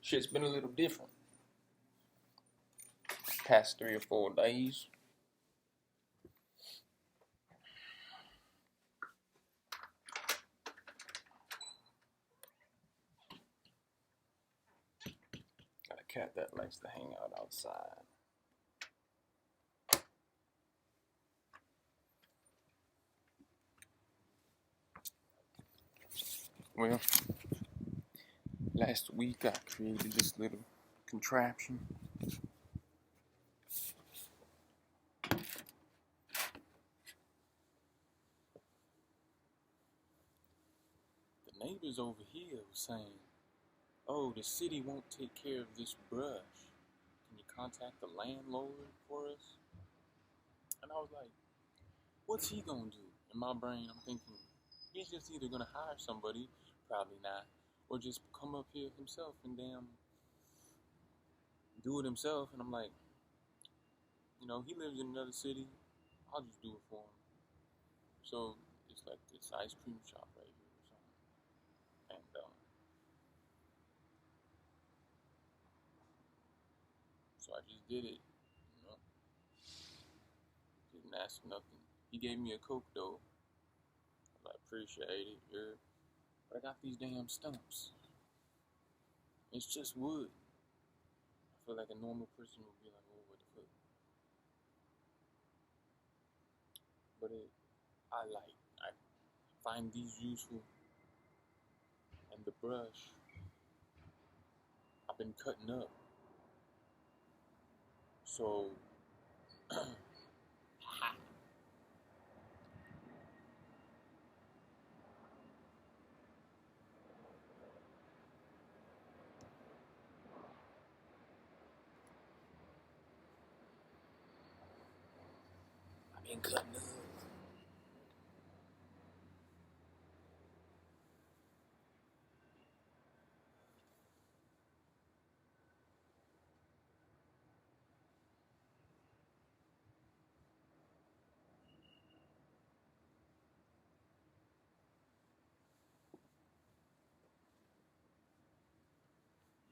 Shit's been a little different past 3 or 4 days. Got a cat that likes to hang out outside. Well, last week I created this little contraption. The neighbors over here were saying, "Oh, the city won't take care of this brush. Can you contact the landlord for us?" And I was like, what's he gonna do? In my brain, I'm thinking, he's just either gonna hire somebody, probably not, or just come up here himself and damn do it himself. And I'm like, he lives in another city. I'll just do it for him. So it's like this ice cream shop right here or something. And so I just did it. Didn't ask nothing. He gave me a Coke though. I appreciate it, yeah. But I got these damn stumps. It's just wood. I feel like a normal person would be like, oh, what the fuck? But I find these useful. And the brush, I've been cutting up. So, I've been cutting up.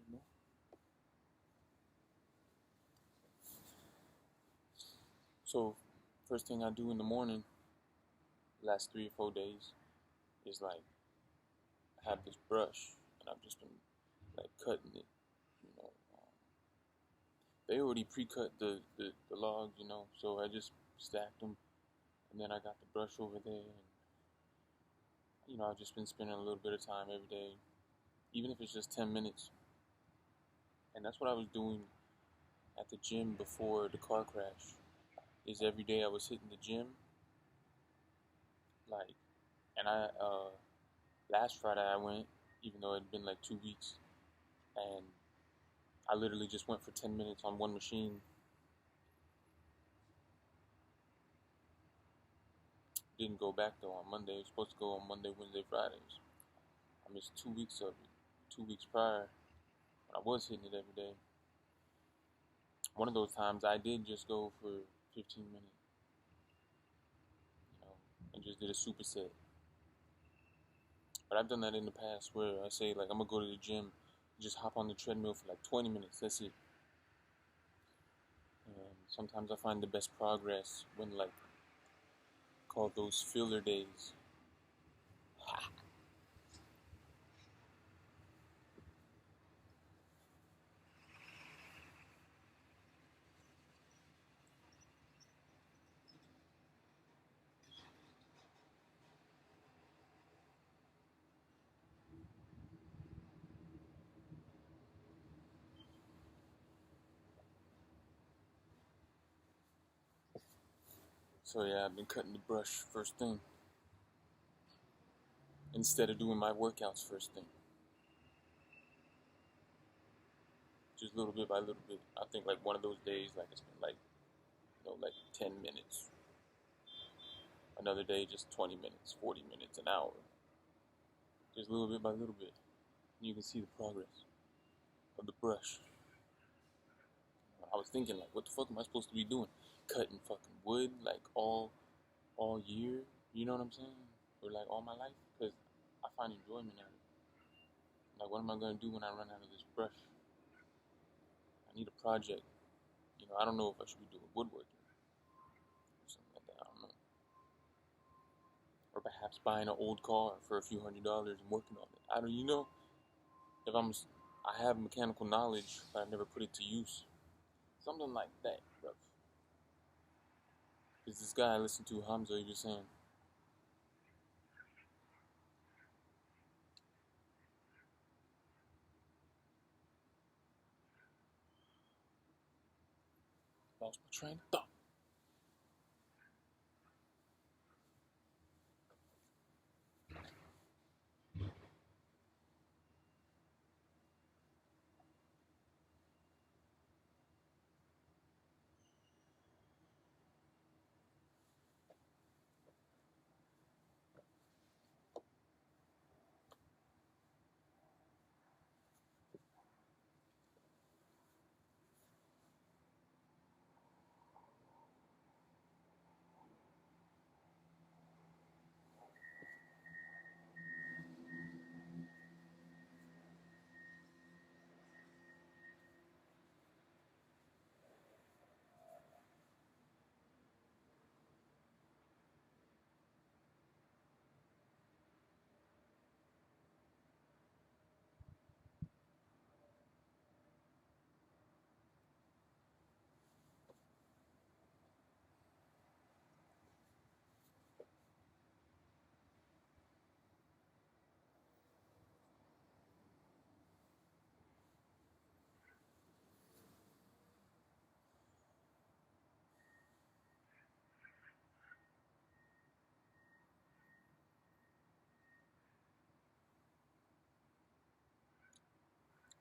You know? So, first thing I do in the morning, last 3 or 4 days, is like, I have this brush, and I've just been like cutting it. They already pre-cut the logs, so I just stacked them, and then I got the brush over there, and I've just been spending a little bit of time every day, even if it's just 10 minutes. And that's what I was doing at the gym before the car crash. Is every day I was hitting the gym, like, and last Friday I went, even though it had been like 2 weeks, and I literally just went for 10 minutes on one machine. Didn't go back though on Monday. I was supposed to go on Monday, Wednesday, Fridays. I missed 2 weeks of it. 2 weeks prior, I was hitting it every day. One of those times I did just go for 15 minutes, and just did a superset. But I've done that in the past where I say, like, I'm going to go to the gym, just hop on the treadmill for like 20 minutes, that's it. And sometimes I find the best progress when, like, call those filler days. So yeah, I've been cutting the brush first thing, instead of doing my workouts first thing. Just little bit by little bit. I think like one of those days, like it's been like, like 10 minutes. Another day, just 20 minutes, 40 minutes, an hour. Just little bit by little bit. You can see the progress of the brush. I was thinking, like, what the fuck am I supposed to be doing? Cutting fucking wood, like, all year? You know what I'm saying? Or, like, all my life? Because I find enjoyment out of it. Like, what am I going to do when I run out of this brush? I need a project. I don't know if I should be doing woodworking or something like that. I don't know. Or perhaps buying an old car for a few $100s and working on it. I don't, if I have mechanical knowledge, but I never put it to use. Something like that, bro. Because this guy I listened to, Hamza, he was saying, lost my train of thought.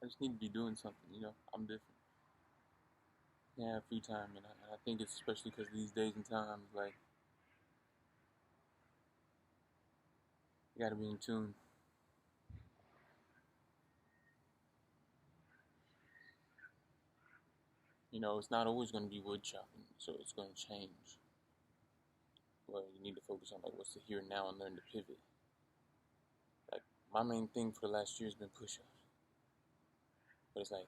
I just need to be doing something. I'm different. Yeah, free time, and I think it's especially because these days and times, like, you gotta be in tune. It's not always gonna be wood chopping, so it's gonna change. Well, you need to focus on like what's the here and now and learn to pivot. Like my main thing for the last year has been push-ups, but it's like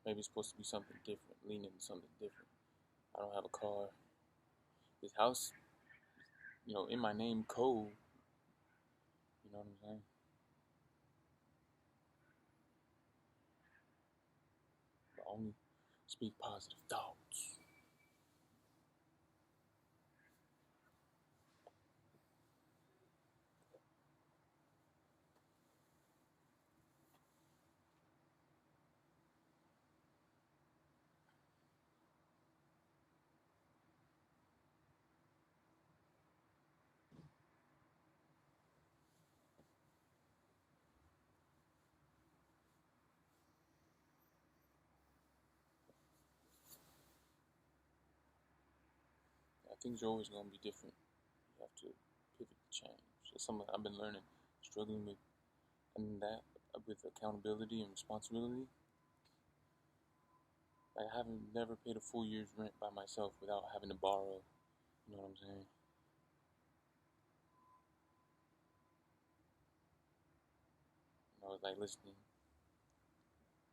maybe it's supposed to be something different, lean into something different. I don't have a car. This house, in my name, Cole. You know what I'm saying? But only speak positive thoughts. Things are always gonna be different. You have to pivot to change. It's something I've been learning, struggling with, and that with accountability and responsibility. Like I haven't never paid a full year's rent by myself without having to borrow. You know what I'm saying? It's like listening,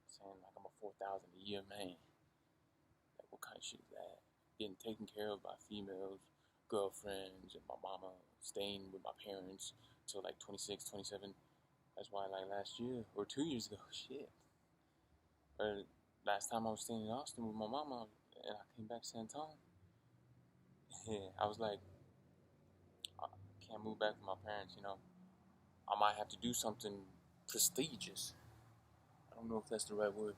saying like I'm a 4,000 a year man. Like what kind of shit is that? Getting taken care of by females, girlfriends, and my mama. Staying with my parents till like 26, 27. That's why like last year or 2 years ago, shit. Or last time I was staying in Austin with my mama, and I came back to San Antonio. Yeah, I was like, I can't move back with my parents. I might have to do something prestigious. I don't know if that's the right word.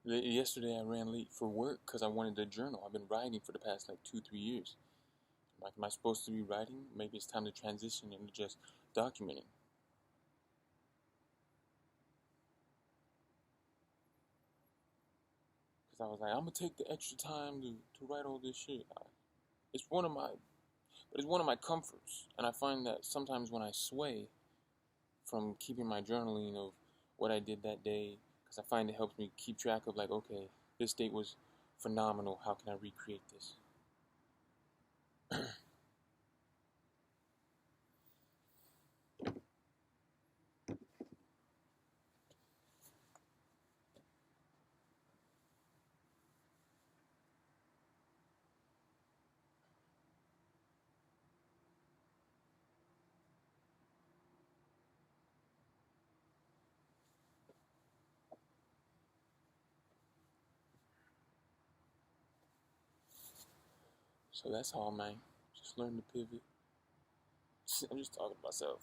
Yesterday I ran late for work because I wanted a journal. I've been writing for the past like 2, 3 years. Like, am I supposed to be writing? Maybe it's time to transition into just documenting. Because I was like, I'm gonna take the extra time to write all this shit. It's one of my, But it's one of my comforts, and I find that sometimes when I sway from keeping my journaling of what I did that day, because I find it helps me keep track of, like, okay, this date was phenomenal. How can I recreate this? So that's all, man. Just learn to pivot. I'm just talking to myself.